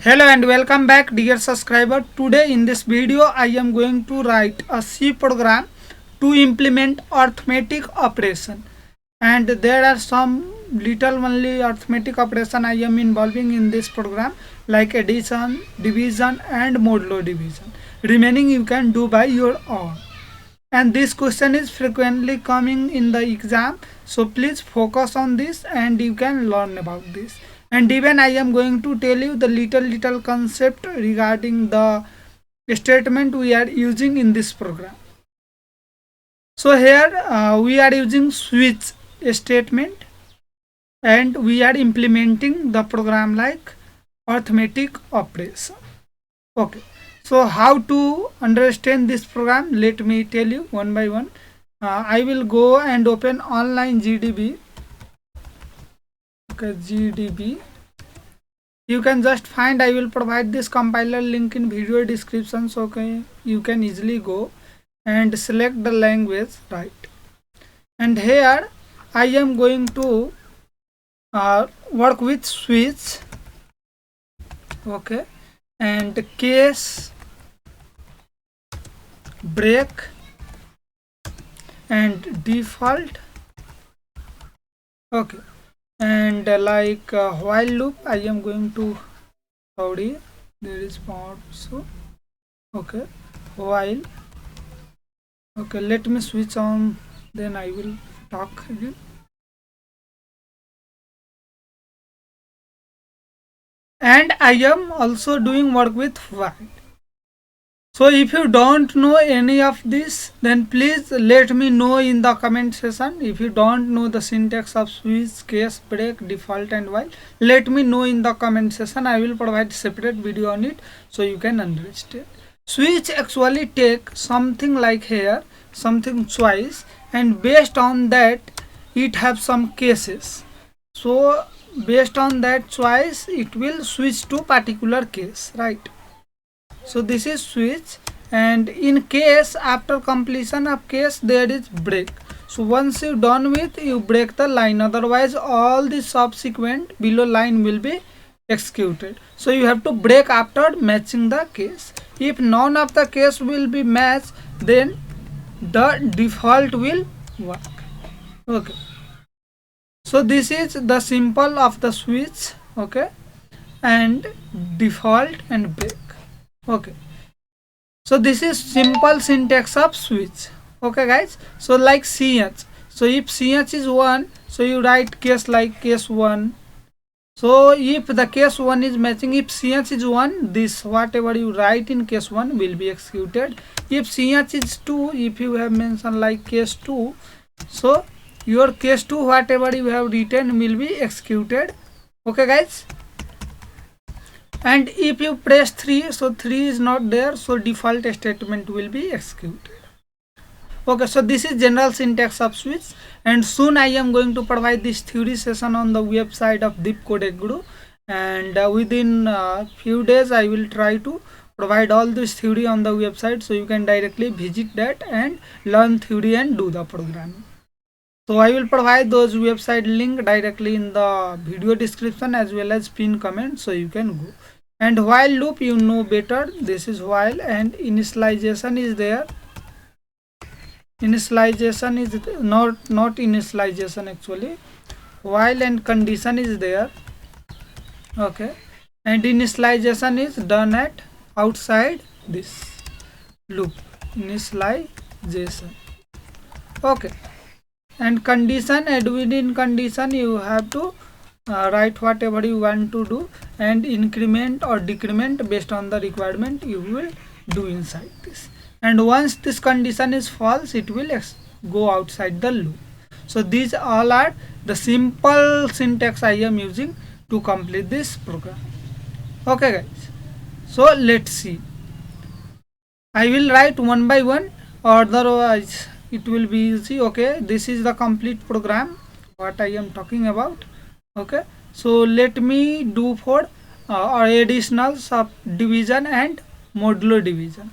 Hello and welcome back dear subscriber. Today in this video I am going to write a C program to implement arithmetic operation, and there are some little only arithmetic operation I am involving in this program, like addition, division and modulo division. Remaining you can do by your own, and this question is frequently coming in the exam, so please focus on this and you can learn about this. And even I am going to tell you the little concept regarding the statement we are using in this program. So here we are using switch statement and we are implementing the program like arithmetic operation. Okay, so how to understand this program, let me tell you one by one. I will go and open online GDB. Okay, GDB, you can just find, I will provide this compiler link in video description, so okay, you can easily go and select the language, right? And here I am going to work with switch, okay, and case, break and default, okay, and like while loop I am going to, sorry, there is part, so okay, while, okay, let me switch on, then I will talk again. And I am also doing work with while. So if you don't know any of this, then please let me know in the comment section. If you don't know the syntax of switch, case, break, default and while, let me know in the comment section. I will provide separate video on it so you can understand. Switch actually take something like here, something choice, and based on that it have some cases. So based on that choice it will switch to particular case, right? So this is switch, and in case after completion of case there is break. So once you done with, you break the line, otherwise all the subsequent below line will be executed. So you have to break after matching the case. If none of the case will be matched, then the default will work. Okay, so this is the symbol of the switch, okay, and default and break. Okay, so this is simple syntax of switch. Okay guys, so like ch, so if ch is 1, so you write case like case 1. So if the case 1 is matching, if ch is 1, this whatever you write in case 1 will be executed. If ch is 2, if you have mentioned like case 2, so your case 2 whatever you have written will be executed. Okay guys, and if you press 3, so 3 is not there, so default statement will be executed. Okay, so this is general syntax of switch, and soon I am going to provide this theory session on the website of Deep Code Guru, and within few days I will try to provide all this theory on the website, so you can directly visit that and learn theory and do the programming. So I will provide those website link directly in the video description as well as pin comment, so you can go. And while loop you know better, this is while, and initialization is there. Initialization is not initialization actually, while and condition is there, okay, and initialization is done at outside this loop, initialization, okay, and condition, and within condition you have to write whatever you want to do, and increment or decrement based on the requirement you will do inside this. And once this condition is false, it will go outside the loop. So these all are the simple syntax I am using to complete this program. Okay guys, so let's see. I will write one by one, otherwise it will be easy. Okay, this is the complete program what I am talking about. Okay, so let me do for additional subdivision and modulo division.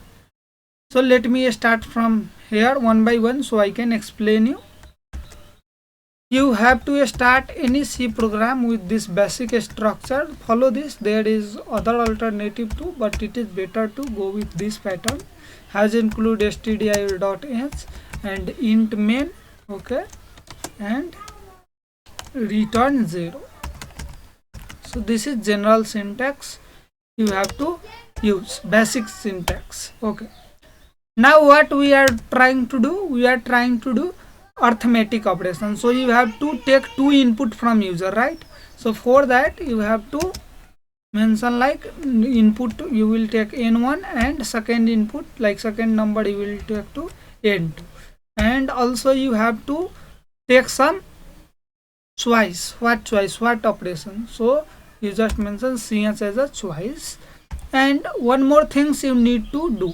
So let me start from here one by one so I can explain you. you have to start any C program with this basic structure. Follow this. There is other alternative too, but it is better to go with this pattern. Has include stdio.h and int main, okay, and return 0. So this is general syntax you have to use, basic syntax. Okay, now what we are trying to do, we are trying to do arithmetic operation. So you have to take two input from user, right? So for that you have to mention like input you will take n1 and second input like second number you will take to n2, and also you have to take some choice. What choice, what operation? So you just mention ch as a choice. And one more things you need to do,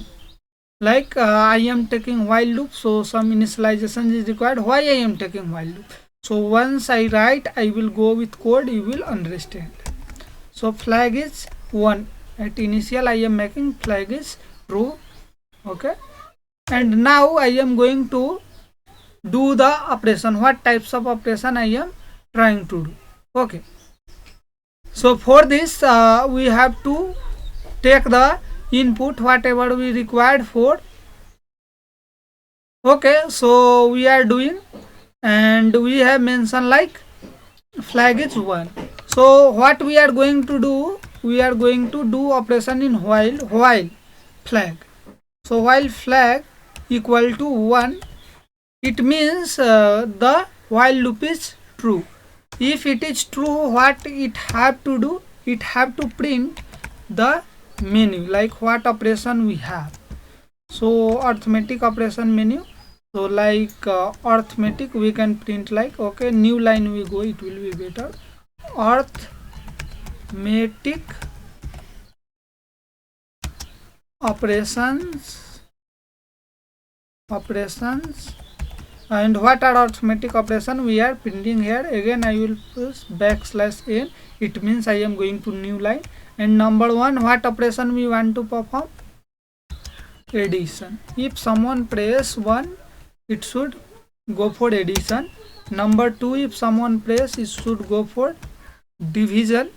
like I am taking while loop, so some initialization is required. Why I am taking while loop? So once I write, I will go with code, you will understand. So flag is 1 at initial, I am making flag is true, okay. And now I am going to do the operation. What types of operation I am trying to do, okay. So for this we have to take the input whatever we required for, okay. So we are doing, and we have mentioned like flag is 1. So what we are going to do, we are going to do operation in while flag. So while flag equal to 1, it means the while loop is true. If it is true, what it have to do, it have to print the menu, like what operation we have. So arithmetic operation menu. So like arithmetic we can print like, okay, new line we go, it will be better. Arithmetic operations, and what are arithmetic operation we are printing here. Again I will push \n, it means I am going to new line. And number 1, what operation we want to perform? Addition. If someone press 1, it should go for addition. Number 2, if someone press, it should go for division.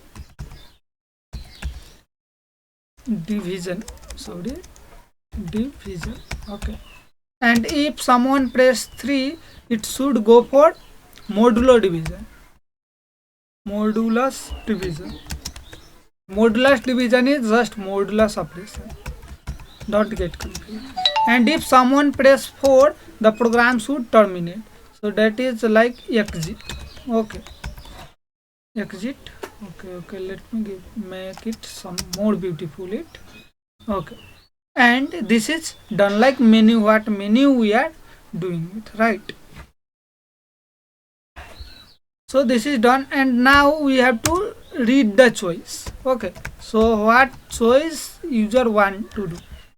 Division, okay. And if someone press 3, it should go for modulo division. Modulus division is just modulus operation, don't get confused. And if someone press 4, the program should terminate. So that is like exit, okay. Exit, okay. Let me make it some more beautiful it, okay. And this is done like menu. What menu we are doing it, right? So this is done, and now we have to read the choice, okay. So what choice user want to do,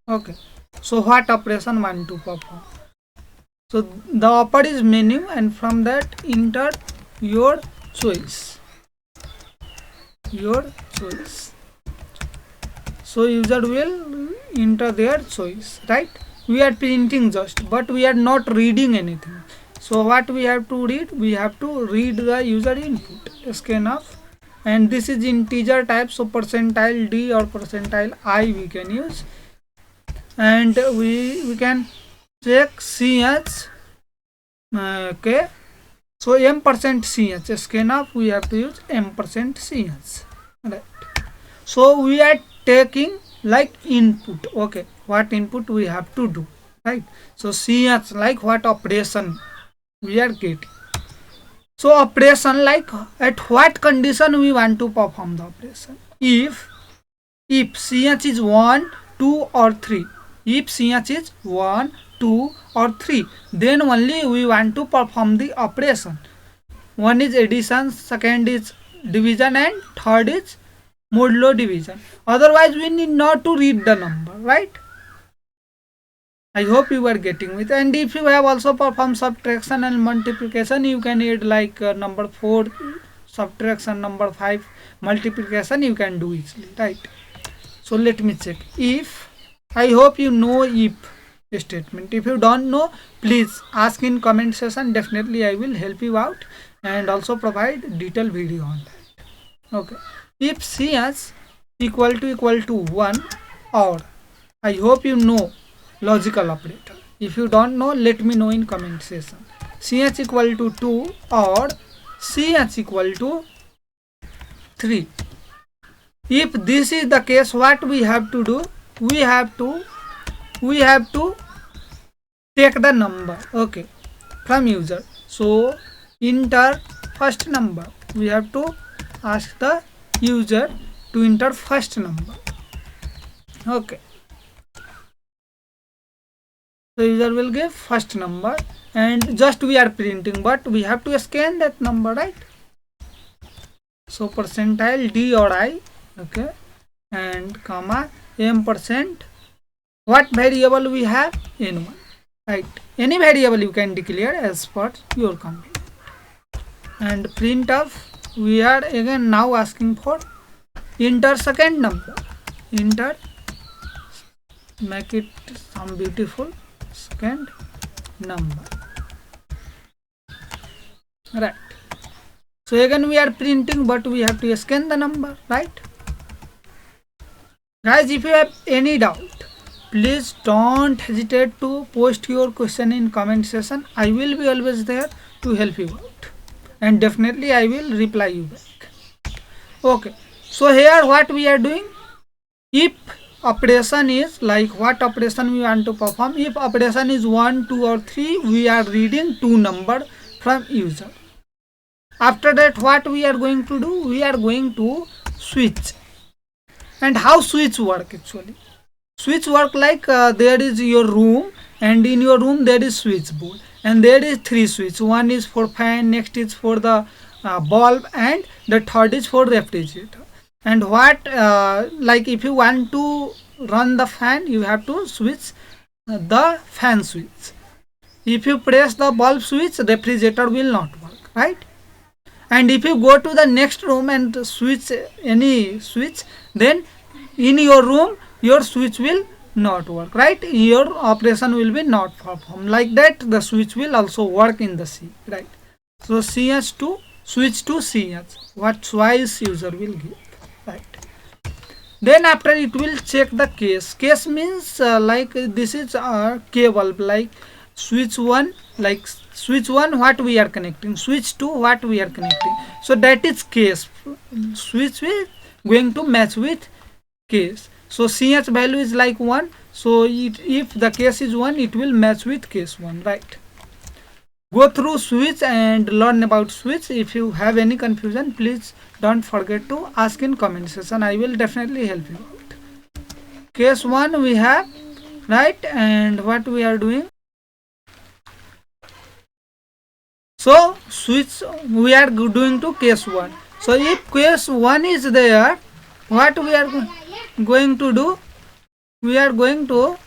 okay. So what operation want to perform? So the upper is menu, and from that enter your choice. So user will enter their choice, right? We are printing just, but we are not reading anything. So what we have to read? We have to read the user input, scanf, and this is integer type, so percentile %d or percentile %i we can use. And we can check ch, okay. So %ch scanf, we have to use %ch, right? So we are taking like input, okay. What input we have to do, right? So ch, like what operation we are getting. So operation, like at what condition we want to perform the operation. If ch is 1, 2 or 3, if ch is 1, 2 or 3, then only we want to perform the operation. One is addition, second is division, and third is modulo division. Otherwise we need not to read the number, right? I hope you are getting with. And if you have also performed subtraction and multiplication, you can add like number 4 subtraction, number 5 multiplication, you can do easily, right? So let me check. If, I hope you know if statement. If you don't know, please ask in comment section, definitely I will help you out. and also provide detailed video on that. Okay, if cs equal to 1 or, I hope you know logical operator. If you don't know, let me know in comment section. ch equal to 2 or ch equal to 3. If this is the case, what we have to do, we have to take the number, okay, from user. So enter first number. We have to ask the user to enter first number. Okay, so user will give first number and just we are printing, but we have to scan that number, right? So percentile d or I, okay, and comma m%, what variable we have, n1, right? Any variable you can declare as per your computer. And print of, we are again now asking for enter second number. Enter, make it some beautiful second number, right? So again we are printing, but we have to scan the number, right? Guys, if you have any doubt, please don't hesitate to post your question in comment section. I will be always there to help you out, and definitely I will reply you back. Okay, so here what we are doing, if operation is like, what operation we want to perform, if operation is 1, 2 or 3, we are reading 2 number from user. After that, what we are going to do, we are going to switch. And how switch work actually? Switch work like there is your room, and in your room there is switchboard, and there is 3 switch. One is for fan, next is for the bulb, and the third is for refrigerator. And what like if you want to run the fan, you have to switch the fan switch. If you press the bulb switch, refrigerator will not work, right? And if you go to the next room and switch any switch, then in your room your switch will not work, right? Your operation will be not performed. Like that, the switch will also work in the C, right? So ch to switch to ch, what choice user will give, right? Then after it will check the case. Case means like this is a cable, like switch 1, like switch 1 what we are connecting, switch 2 what we are connecting. So that is case. Switch is going to match with case. So ch value is like 1. So if the case is 1, it will match with case 1, right? Go through switch and learn about switch. If you have any confusion, please don't forget to ask in comment section. I will definitely help you out. Case 1 we have, right? And what we are doing, so switch we are doing to case 1. So if case 1 is there, what we are going to do, we are going to,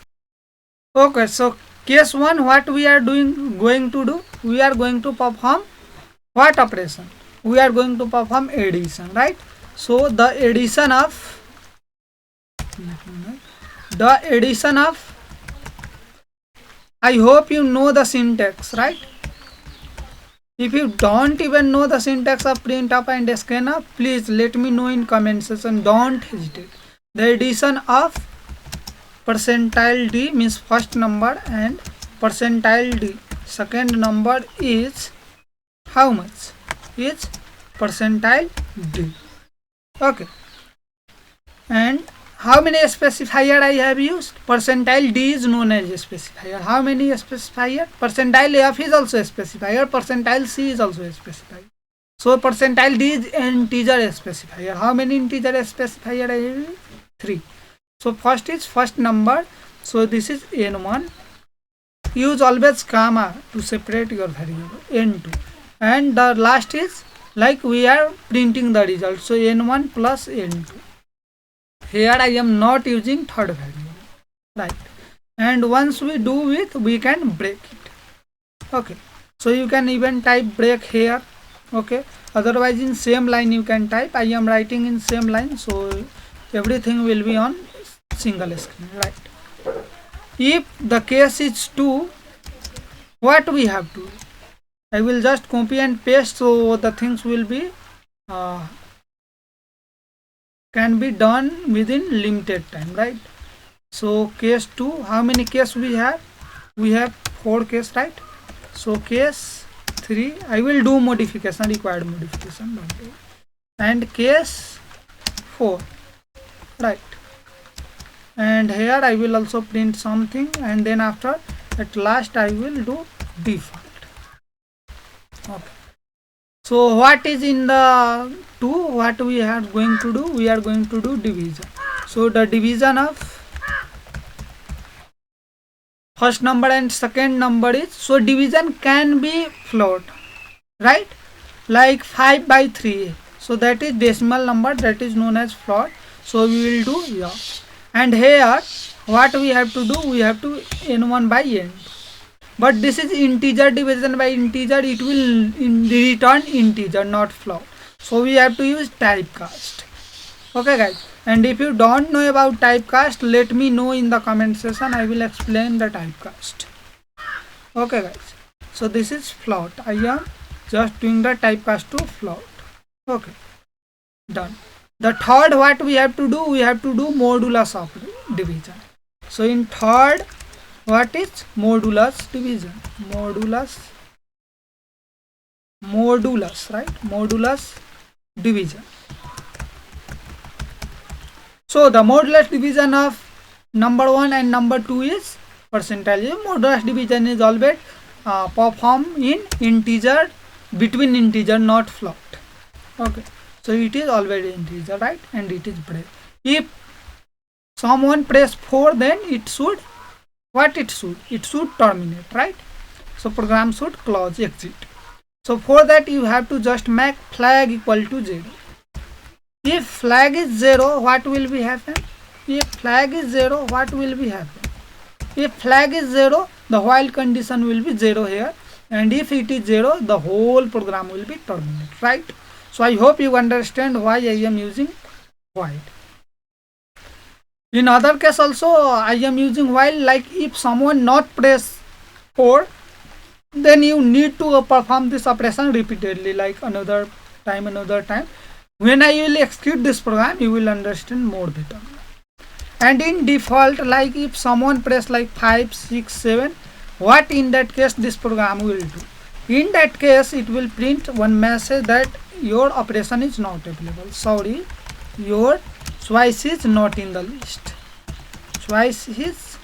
okay, so case 1 what we are going to do, we are going to perform what operation, we are going to perform addition, right? So the addition of I hope you know the syntax, right? If you don't even know the syntax of printf and scanf, please let me know in comment section. Don't hesitate. The addition of percentile d means first number, and percentile d second number is how much? Is percentile d. Okay. And how many specifier I have used? Percentile d is known as a specifier. How many specifier? Percentile f is also a specifier. Percentile c is also a specifier. So percentile d is integer specifier. How many integer specifier I have used? 3. So first is first number. So this is n1. Use always comma to separate your variable, n2. And the last is like we are printing the result. So n1 plus n2. Here I am not using third variable, right? And once we do it, we can break it. Okay, so you can even type break here, okay? Otherwise in same line you can type. I am writing in same line, so everything will be on single screen, right? If the case is 2, what we have to do? I will just copy and paste, so the things will be can be done within limited time, right? So case 2, how many case we have? We have 4 case, right? So case 3, I will do modification, required modification, and case 4, right? And here I will also print something, and then after at last I will do default. Okay, so what is in the 2, what we are going to do? We are going to do division. So the division of first number and second number is, so division can be float, right? Like 5 by 3, so that is decimal number, that is known as float. So we will do, yeah. And here what we have to do, we have to n1 by n2, but this is integer division by integer, it will return integer, not float. So we have to use typecast. Okay guys, and if you don't know about typecast, let me know in the comment section, I will explain the typecast. Okay guys, so this is float, I am just doing the typecast to float. Okay, done. The third, what we have to do, we have to do modulus of division. So in third, what is modulus division? Modulus, right? Modulus division. So the modulus division of number 1 and number 2 is percentile. Modulus division is always performed in integer, between integer, not float. Okay, so it is always integer, right? And it is break. If someone press 4, then it should, what it should? It should terminate, right? So program should close, exit. So for that you have to just make flag equal to 0. If flag is 0, what will be happen? If flag is 0, what will be happen? If flag is 0, the while condition will be 0 here, and if it is 0, the whole program will be terminated, right? So I hope you understand why I am using while. In other case also I am using while, like if someone not press 4, then you need to perform this operation repeatedly, like another time. When I will execute this program, you will understand more better. And in default, like if someone press like 5, 6, 7, what in that case this program will do? In that case, it will print one message that your operation is not available. Sorry, your choice is not in the list. Choice is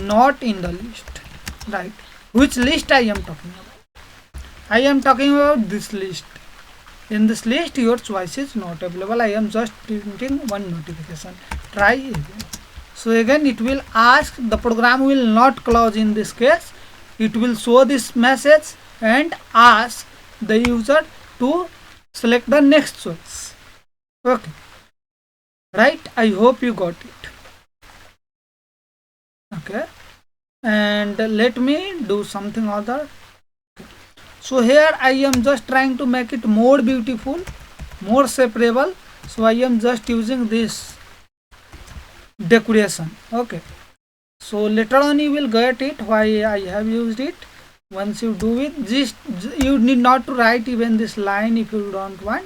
not in the list, right? Which list I am talking about? I am talking about this list. In this list, your choice is not available. I am just printing one notification. Try again. So again, it will ask, the program will not close in this case. It will show this message and ask the user to select the next choice. Okay, right? I hope you got it. Okay, and let me do something other. So here I am just trying to make it more beautiful, more separable. So I am just using this decoration. Okay, so later on you will get it why I have used it. Once you do it, you need not to write even this line if you don't want.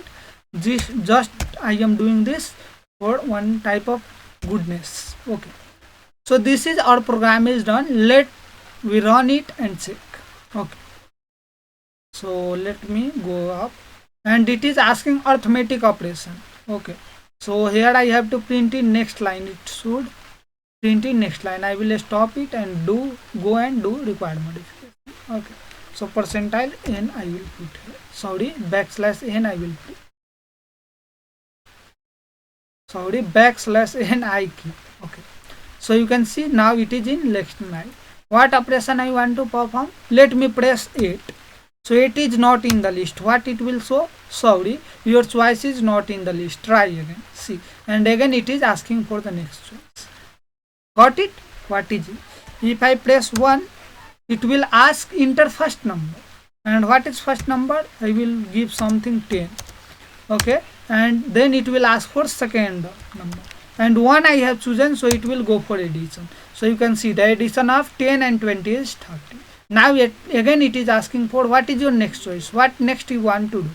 Just I am doing this for one type of goodness. Okay, so this is our program is done. Let we run it and check. Okay, so let me go up, and it is asking arithmetic operation. Okay, so here I have to print in next line. It should print in next line. I will stop it and go and do required modification. Okay, so percentile n I will put here. Sorry, backslash n I will put. Sorry, backslash n I keep. Okay, so you can see now it is in next line. What operation I want to perform? Let me press 8. So it is not in the list. What it will show? Sorry, your choice is not in the list. Try again. See, and again it is asking for the next choice. Got it? What is it? If I press 1, it will ask enter first number. And what is first number? I will give something 10. Okay, and then it will ask for second number. And 1 I have chosen, so it will go for addition. So you can see the addition of 10 and 20 is 30. Now again it is asking for what is your next choice, what next you want to do.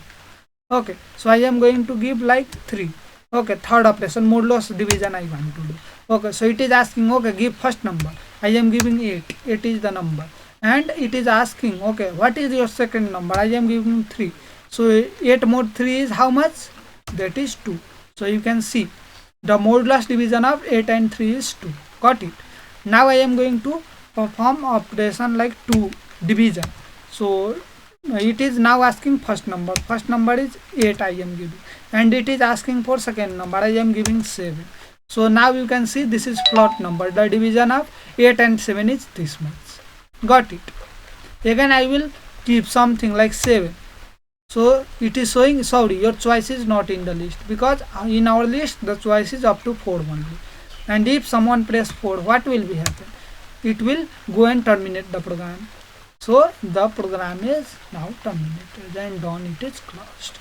Okay, so I am going to give like 3. Okay, third operation, modulus division I want to do. Okay, so it is asking, okay, give first number. I am giving 8. 8 is the number. And it is asking, okay, what is your second number? I am giving 3. So 8 more 3 is how much? That is 2. So you can see the modulus division of 8 and 3 is 2. Got it? Now I am going to perform operation like 2 division. So it is now asking first number. First number is 8 I am giving, and it is asking for second number. I am giving 7. So now you can see this is float number. The division of 8 and 7 is this much. Got it? Again I will keep something like 7. So it is showing, sorry, your choice is not in the list, because in our list the choice is up to 4 only. And if someone press 4, what will be happen? It will go and terminate the program. So the program is now terminated and done, it is closed.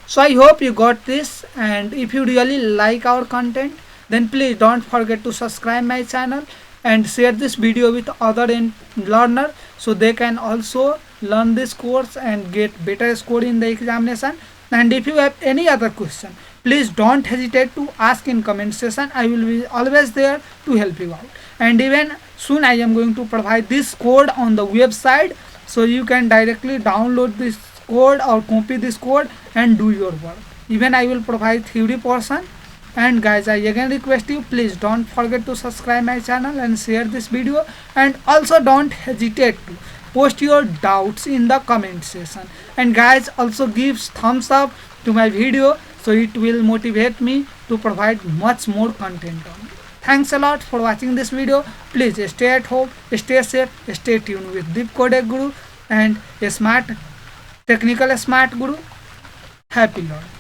So I hope you got this, and if you really like our content, then please don't forget to subscribe my channel and share this video with other learner, so they can also learn this course and get better score in the examination. And if you have any other question, please don't hesitate to ask in comment section. I will be always there to help you out. And even soon I am going to provide this code on the website, so you can directly download this code or copy this code and do your work. Even I will provide theory portion. And guys, I again request you, please don't forget to subscribe my channel and share this video, and also don't hesitate to post your doubts in the comment section. And guys, also give thumbs up to my video, so it will motivate me to provide much more content on it. Thanks a lot for watching this video. Please stay at home, stay safe, stay tuned with Deep Codec Guru and a smart technical smart guru. Happy learning.